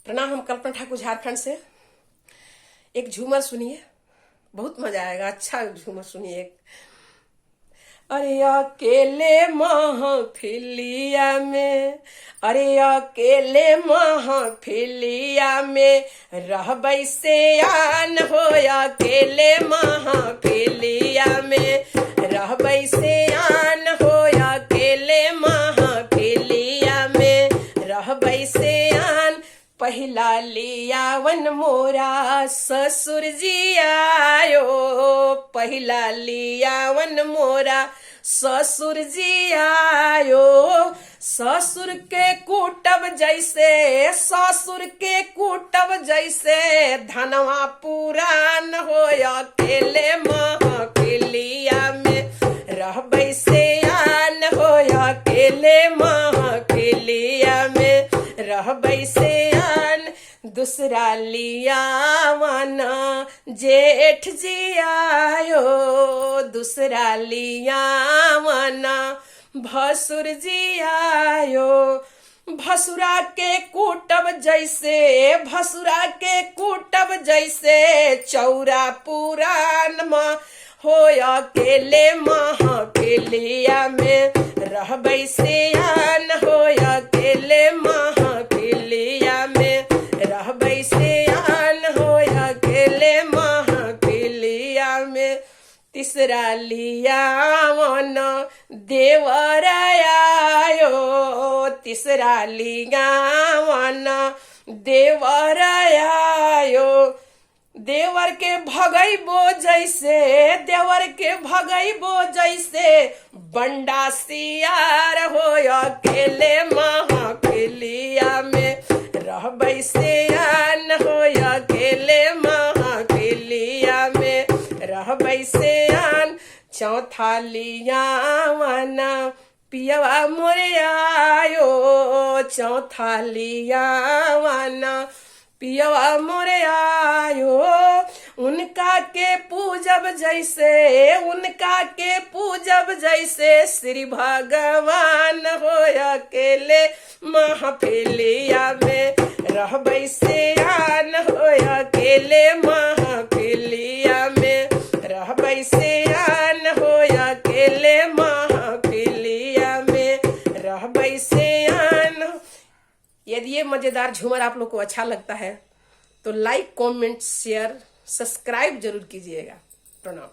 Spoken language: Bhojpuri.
प्रणाम। हम कल्पना ठाकुर झारखंड से। एक झूमर सुनिए, बहुत मजा आएगा। अच्छा झूमर सुनिए। अरे अकेले महफिलिया में, अरे अकेले महफिलिया में रहबै से आन हो। अकेले महफिलिया में रहबै से आन हो। अकेले महफिलिया में रहबै से आन। पहिला लियावन मोरा ससुर जी आयो। पहिला लियावन मोरा ससुर जी आयो। ससुर के कूटब जैसे, ससुर के कूटब जैसे धनवा पुरान हो। अकेले महफिलिया में रहबै से आन हो। अकेले महफिलिया में रहबै से आन। दूसरा लियावन जेठ जी आयो। दूसरा लियावन भसुर जी आयो। भसुरा के कूटब जैसे, भसुरा के कूटब जैसे चौरा पुरान में हो। अकेले महफिलिया में रहबै से आन हो। अकेले महफिलिया में रहबै से आन हो। अकेले महफिलिया में। तीसरा लियावन देवर आयो। तीसरा लियावन देवर आयो। देवर के भगैबो जैसे, देवर के भगैबो जैसे बंडा सियार हो। अकेले महफिलिया में रहबै से आन हो। अकेले महफिलिया में रहबै से आन। चौथा लियावन पियवा मोरे आयो। चौथा लियावन पियवा मोरे आयो। उनका के पूजब जैसे, उनका के पूजब जैसे श्री भगवान हो। अकेले महफिलिया में रहबै से आन हो। अकेले महफिलिया में रहबै से आन हो। अकेले महफिलिया में रहबै से आन। यदि ये मजेदार झूमर आप लोग को अच्छा लगता है तो लाइक, कमेंट, शेयर, सब्सक्राइब जरूर कीजिएगा। प्रणाम।